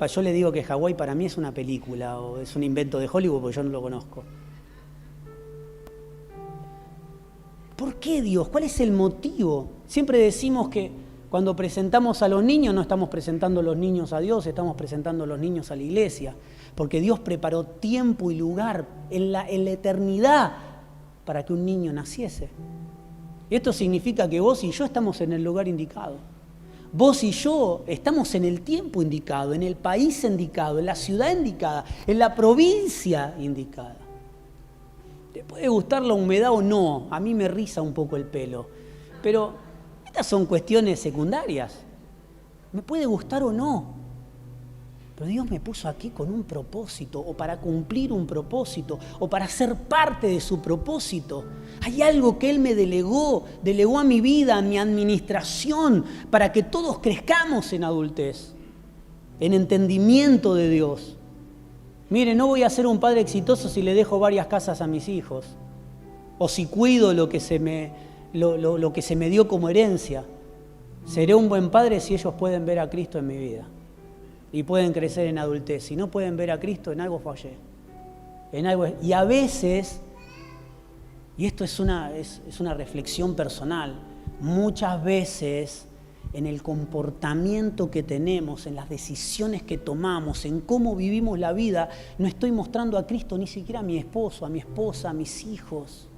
Yo le digo que Hawái para mí es una película o es un invento de Hollywood porque yo no lo conozco. ¿Por qué Dios? ¿Cuál es el motivo? Siempre decimos que cuando presentamos a los niños no estamos presentando a los niños a Dios, estamos presentando a los niños a la iglesia. Porque Dios preparó tiempo y lugar en la eternidad para que un niño naciese. Y esto significa que vos y yo estamos en el lugar indicado. Vos y yo estamos en el tiempo indicado, en el país indicado, en la ciudad indicada, en la provincia indicada. ¿Te puede gustar la humedad o no? A mí me riza un poco el pelo. Pero estas son cuestiones secundarias. Me puede gustar o no. Pero Dios me puso aquí con un propósito, o para cumplir un propósito, o para ser parte de su propósito. Hay algo que Él me delegó a mi vida, a mi administración, para que todos crezcamos en adultez, en entendimiento de Dios. Mire, no voy a ser un padre exitoso si le dejo varias casas a mis hijos, o si cuido lo que se me dio como herencia. Seré un buen padre si ellos pueden ver a Cristo en mi vida. Y pueden crecer en adultez. Si no pueden ver a Cristo, en algo fallé. Y a veces, y esto es una reflexión personal, muchas veces en el comportamiento que tenemos, en las decisiones que tomamos, en cómo vivimos la vida, no estoy mostrando a Cristo ni siquiera a mi esposo, a mi esposa, a mis hijos.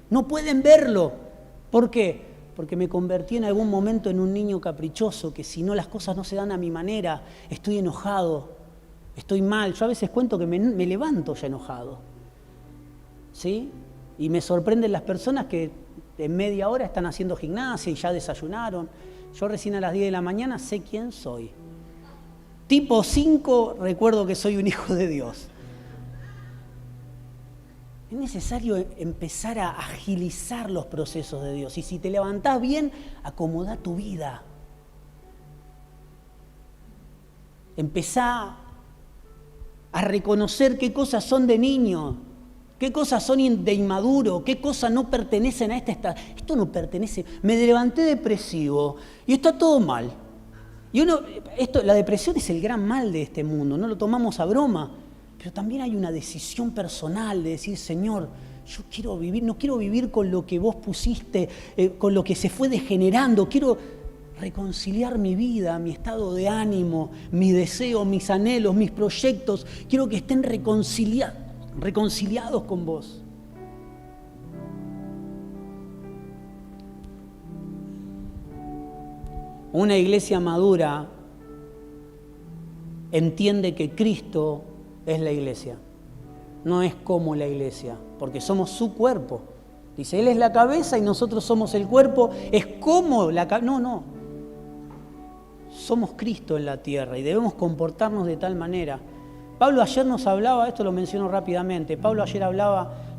No pueden verlo. ¿Por qué? Porque me convertí en algún momento en un niño caprichoso, que si no las cosas no se dan a mi manera, estoy enojado, estoy mal. Yo a veces cuento que me levanto ya enojado, ¿sí? Y me sorprenden las personas que en media hora están haciendo gimnasia y ya desayunaron. Yo recién a las 10 de la mañana sé quién soy. Tipo 5, recuerdo que soy un hijo de Dios. Es necesario empezar a agilizar los procesos de Dios. Y si te levantás bien, acomodá tu vida. Empezá a reconocer qué cosas son de niño, qué cosas son de inmaduro, qué cosas no pertenecen a esta. Esto no pertenece. Me levanté depresivo y está todo mal. Y la depresión es el gran mal de este mundo, no lo tomamos a broma. Pero también hay una decisión personal de decir, Señor, yo quiero vivir, no quiero vivir con lo que vos pusiste, con lo que se fue degenerando. Quiero reconciliar mi vida, mi estado de ánimo, mis deseos, mis anhelos, mis proyectos. Quiero que estén reconciliados con vos. Una iglesia madura entiende que Cristo es la iglesia, no es como la iglesia, porque somos su cuerpo. Dice, Él es la cabeza y nosotros somos el cuerpo, es como la cabeza. No. Somos Cristo en la tierra y debemos comportarnos de tal manera. Pablo ayer nos hablaba, esto lo menciono rápidamente, Pablo ayer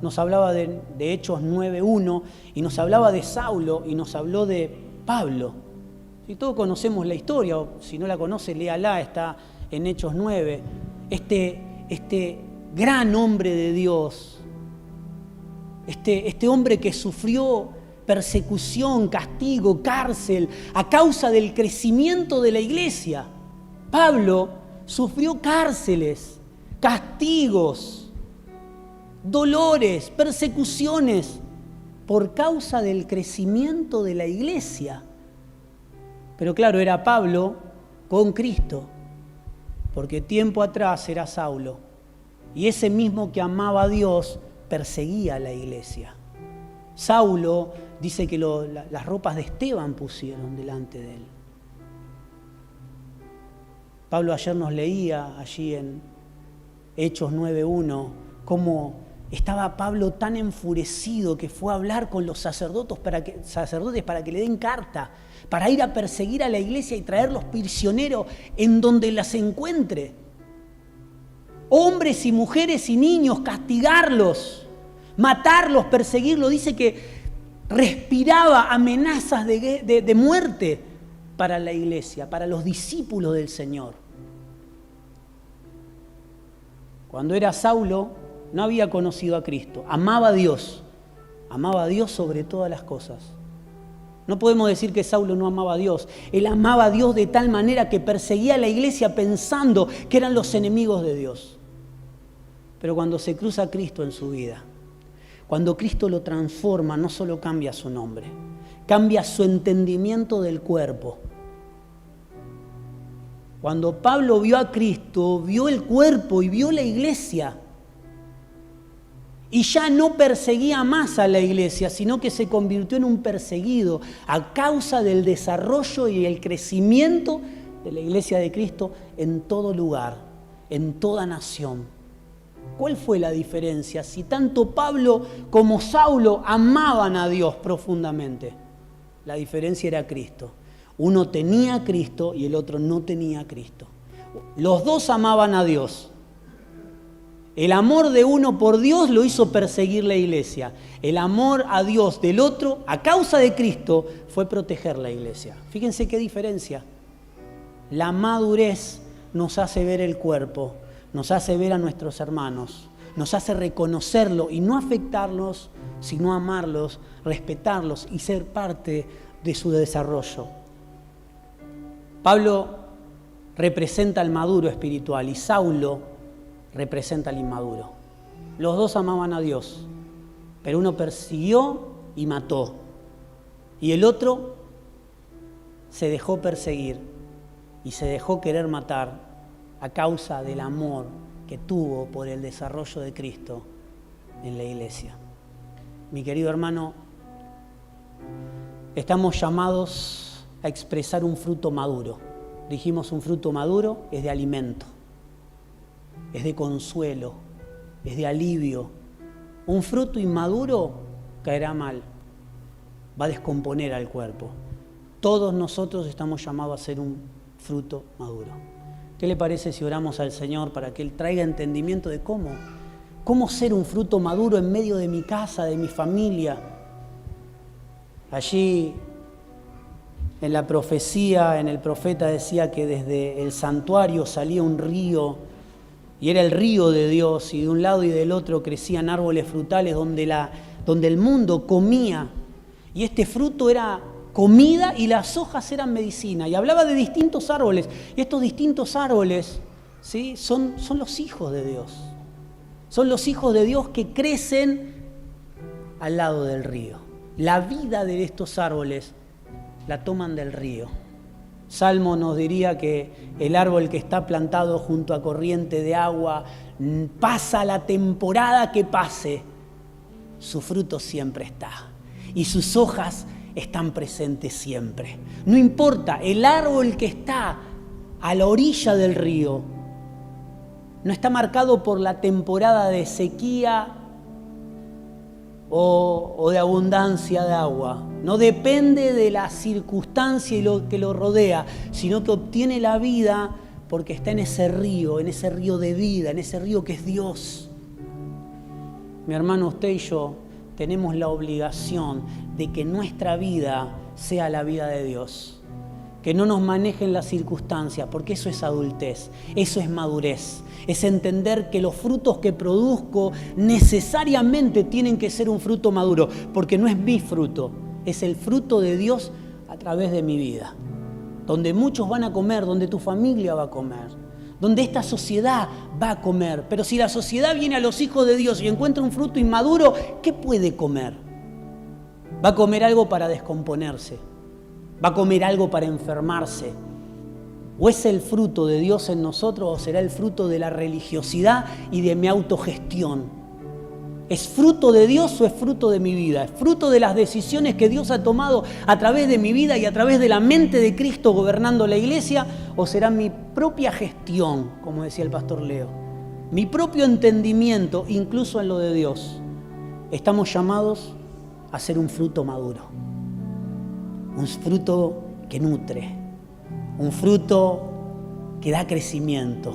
nos hablaba de Hechos 9:1 y nos hablaba de Saulo y nos habló de Pablo. Si todos conocemos la historia, o si no la conoce, léala, está en Hechos 9. Este gran hombre de Dios, este hombre que sufrió persecución, castigo, cárcel, a causa del crecimiento de la iglesia. Pablo sufrió cárceles castigos, dolores, persecuciones, por causa del crecimiento de la iglesia. Pero claro, era Pablo con Cristo, porque tiempo atrás era Saulo, y ese mismo que amaba a Dios perseguía a la iglesia. Saulo dice que las ropas de Esteban pusieron delante de él. Pablo ayer nos leía allí en Hechos 9:1 cómo estaba Pablo tan enfurecido que fue a hablar con los sacerdotes para que le den carta, para ir a perseguir a la iglesia y traerlos prisioneros en donde las encuentre. Hombres y mujeres y niños, castigarlos, matarlos, perseguirlos. Dice que respiraba amenazas de muerte para la iglesia, para los discípulos del Señor. Cuando era Saulo, no había conocido a Cristo, amaba a Dios sobre todas las cosas. No podemos decir que Saulo no amaba a Dios, él amaba a Dios de tal manera que perseguía a la iglesia pensando que eran los enemigos de Dios. Pero cuando se cruza Cristo en su vida, cuando Cristo lo transforma, no solo cambia su nombre, cambia su entendimiento del cuerpo. Cuando Pablo vio a Cristo, vio el cuerpo y vio la iglesia, y ya no perseguía más a la iglesia, sino que se convirtió en un perseguido a causa del desarrollo y el crecimiento de la iglesia de Cristo en todo lugar, en toda nación. ¿Cuál fue la diferencia? Si tanto Pablo como Saulo amaban a Dios profundamente, la diferencia era Cristo. Uno tenía a Cristo y el otro no tenía a Cristo. Los dos amaban a Dios. El amor de uno por Dios lo hizo perseguir la iglesia. El amor a Dios del otro, a causa de Cristo, fue proteger la iglesia. Fíjense qué diferencia. La madurez nos hace ver el cuerpo, nos hace ver a nuestros hermanos, nos hace reconocerlo y no afectarlos, sino amarlos, respetarlos y ser parte de su desarrollo. Pablo representa al maduro espiritual y Saulo representa al inmaduro. Los dos amaban a Dios, pero uno persiguió y mató, y el otro se dejó perseguir y se dejó querer matar a causa del amor que tuvo por el desarrollo de Cristo en la iglesia. Mi querido hermano, estamos llamados a expresar un fruto maduro. Dijimos, un fruto maduro es de alimento, es de consuelo, es de alivio. Un fruto inmaduro caerá mal, va a descomponer al cuerpo. Todos nosotros estamos llamados a ser un fruto maduro. ¿Qué le parece si oramos al Señor para que Él traiga entendimiento de cómo ser un fruto maduro en medio de mi casa, de mi familia? Allí en la profecía, en el profeta decía que desde el santuario salía un río, y era el río de Dios, y de un lado y del otro crecían árboles frutales donde el mundo comía, y este fruto era comida y las hojas eran medicina. Y hablaba de distintos árboles, y estos distintos árboles, ¿sí?, son los hijos de Dios. Son los hijos de Dios que crecen al lado del río. La vida de estos árboles la toman del río. Salmo nos diría que el árbol que está plantado junto a corriente de agua, pasa la temporada que pase, su fruto siempre está y sus hojas están presentes siempre. No importa, el árbol que está a la orilla del río no está marcado por la temporada de sequía o de abundancia de agua. No depende de la circunstancia y lo que lo rodea, sino que obtiene la vida porque está en ese río de vida, en ese río que es Dios. Mi hermano, usted y yo tenemos la obligación de que nuestra vida sea la vida de Dios. Que no nos manejen las circunstancias, porque eso es adultez, eso es madurez. Es entender que los frutos que produzco necesariamente tienen que ser un fruto maduro, porque no es mi fruto, es el fruto de Dios a través de mi vida. Donde muchos van a comer, donde tu familia va a comer, donde esta sociedad va a comer. Pero si la sociedad viene a los hijos de Dios y encuentra un fruto inmaduro, ¿qué puede comer? Va a comer algo para descomponerse, va a comer algo para enfermarse. ¿O es el fruto de Dios en nosotros o será el fruto de la religiosidad y de mi autogestión? ¿Es fruto de Dios o es fruto de mi vida? ¿Es fruto de las decisiones que Dios ha tomado a través de mi vida y a través de la mente de Cristo gobernando la iglesia? ¿O será mi propia gestión, como decía el pastor Leo? Mi propio entendimiento, incluso en lo de Dios. Estamos llamados a ser un fruto maduro. Un fruto que nutre. Un fruto que da crecimiento.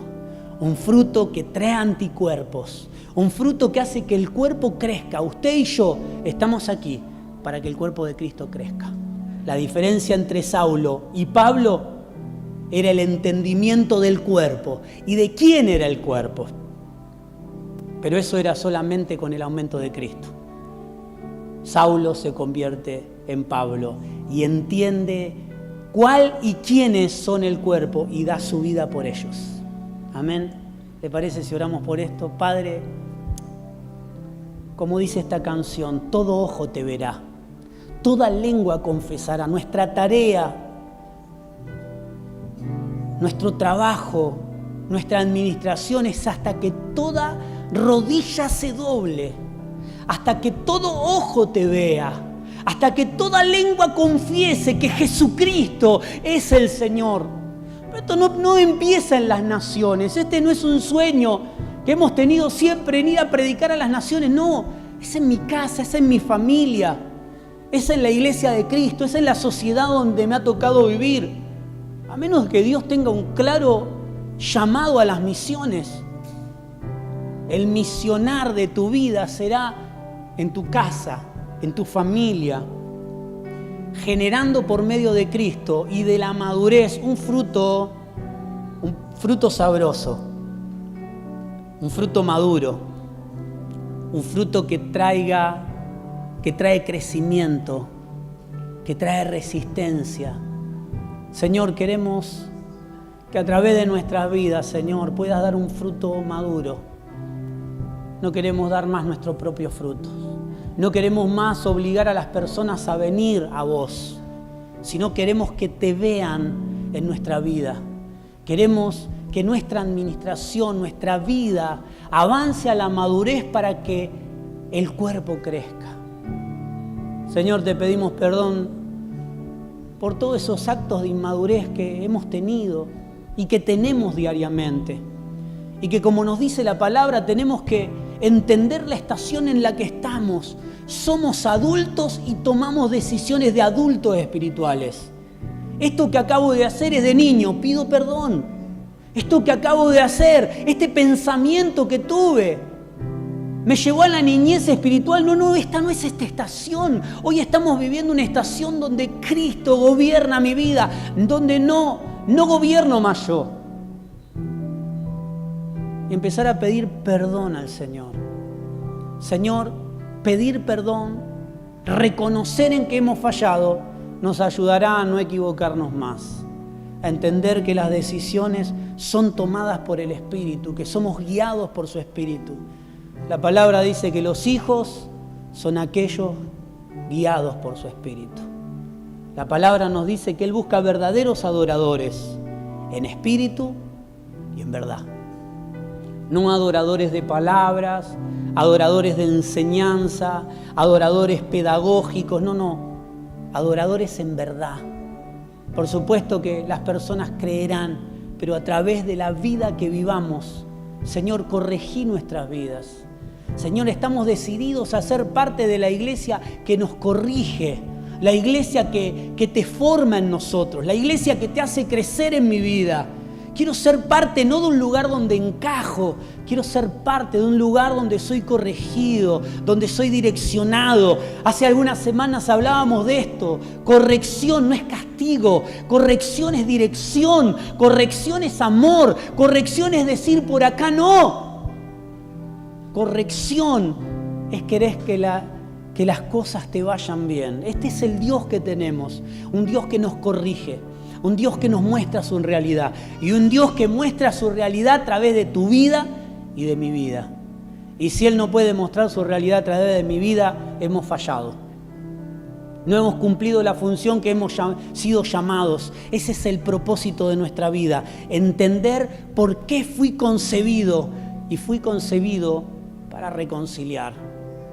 Un fruto que trae anticuerpos. Un fruto que hace que el cuerpo crezca. Usted y yo estamos aquí para que el cuerpo de Cristo crezca. La diferencia entre Saulo y Pablo era el entendimiento del cuerpo. ¿Y de quién era el cuerpo? Pero eso era solamente con el aumento de Cristo. Saulo se convierte en Pablo y entiende cuál y quiénes son el cuerpo y da su vida por ellos. Amén. ¿Le parece si oramos por esto? Padre, como dice esta canción, todo ojo te verá, toda lengua confesará. Nuestra tarea, nuestro trabajo, nuestra administración es hasta que toda rodilla se doble, hasta que todo ojo te vea, hasta que toda lengua confiese que Jesucristo es el Señor. Pero esto no empieza en las naciones, este no es un sueño que hemos tenido siempre en ir a predicar a las naciones, no, es en mi casa, es en mi familia, es en la iglesia de Cristo, es en la sociedad donde me ha tocado vivir. A menos que Dios tenga un claro llamado a las misiones, el misionar de tu vida será en tu casa, en tu familia, generando por medio de Cristo y de la madurez un fruto sabroso, un fruto maduro, un fruto que trae crecimiento, que trae resistencia. Señor, queremos que a través de nuestras vidas, Señor, puedas dar un fruto maduro. No queremos dar más nuestros propios frutos. No queremos más obligar a las personas a venir a vos, sino queremos que te vean en nuestra vida. Queremos que nuestra administración, nuestra vida avance a la madurez para que el cuerpo crezca. Señor, te pedimos perdón por todos esos actos de inmadurez que hemos tenido y que tenemos diariamente. Y que, como nos dice la palabra, tenemos que entender la estación en la que estamos. Somos adultos y tomamos decisiones de adultos espirituales. Esto que acabo de hacer es de niño, pido perdón. Esto que acabo de hacer, este pensamiento que tuve, me llevó a la niñez espiritual. No, esta no es esta estación. Hoy estamos viviendo una estación donde Cristo gobierna mi vida, donde no gobierno más yo. Y empezar a pedir perdón al Señor. Señor, pedir perdón, reconocer en que hemos fallado, nos ayudará a no equivocarnos más. A entender que las decisiones son tomadas por el Espíritu, que somos guiados por su Espíritu. La palabra dice que los hijos son aquellos guiados por su Espíritu. La palabra nos dice que Él busca verdaderos adoradores, en espíritu y en verdad. No adoradores de palabras, adoradores de enseñanza, adoradores pedagógicos, no. Adoradores en verdad. Por supuesto que las personas creerán, pero a través de la vida que vivamos, Señor, corregí nuestras vidas. Señor, estamos decididos a ser parte de la iglesia que nos corrige, la iglesia que te forma en nosotros, la iglesia que te hace crecer en mi vida. Quiero ser parte no de un lugar donde encajo, quiero ser parte de un lugar donde soy corregido, donde soy direccionado. Hace algunas semanas hablábamos de esto. Corrección no es castigo, corrección es dirección, corrección es amor, corrección es decir por acá no. Corrección es querer que las cosas te vayan bien. Este es el Dios que tenemos, un Dios que nos corrige. Un Dios que nos muestra su realidad. Y un Dios que muestra su realidad a través de tu vida y de mi vida. Y si Él no puede mostrar su realidad a través de mi vida, hemos fallado. No hemos cumplido la función que hemos sido llamados. Ese es el propósito de nuestra vida. Entender por qué fui concebido. Y fui concebido para reconciliar.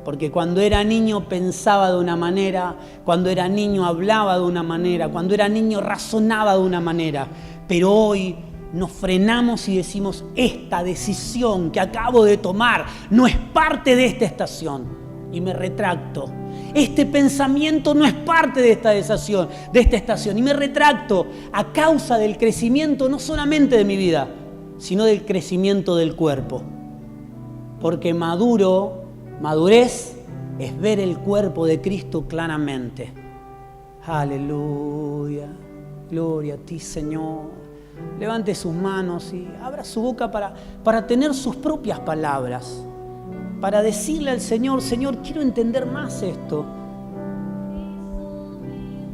Porque cuando era niño pensaba de una manera, cuando era niño hablaba de una manera, cuando era niño razonaba de una manera. Pero hoy nos frenamos y decimos, esta decisión que acabo de tomar no es parte de esta estación. Y me retracto. Este pensamiento no es parte de esta estación. Y me retracto a causa del crecimiento no solamente de mi vida, sino del crecimiento del cuerpo. Porque madurez es ver el cuerpo de Cristo claramente. Aleluya. Gloria a ti, Señor. Levante sus manos y abra su boca para tener sus propias palabras. Para decirle al Señor, Señor, quiero entender más esto.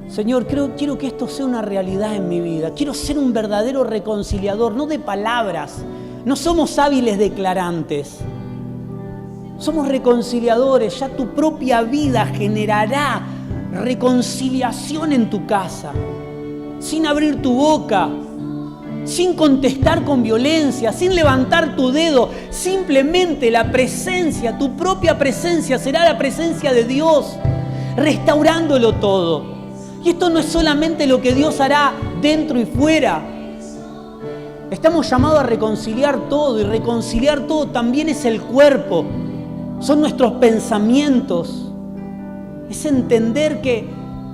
Señor, quiero que esto sea una realidad en mi vida. Quiero ser un verdadero reconciliador, no de palabras. No somos hábiles declarantes. Somos reconciliadores. Ya tu propia vida generará reconciliación en tu casa. Sin abrir tu boca, sin contestar con violencia, sin levantar tu dedo. Simplemente la presencia, tu propia presencia será la presencia de Dios, restaurándolo todo. Y esto no es solamente lo que Dios hará dentro y fuera. Estamos llamados a reconciliar todo, y reconciliar todo también es el cuerpo. Son nuestros pensamientos. Es entender que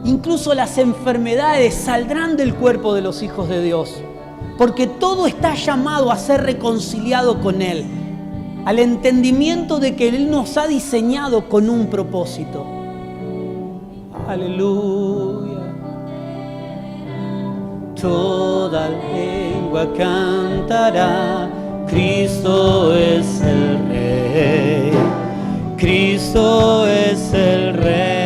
incluso las enfermedades saldrán del cuerpo de los hijos de Dios. Porque todo está llamado a ser reconciliado con Él. Al entendimiento de que Él nos ha diseñado con un propósito. Aleluya. Toda lengua cantará, Cristo es el Rey. Cristo es el Rey.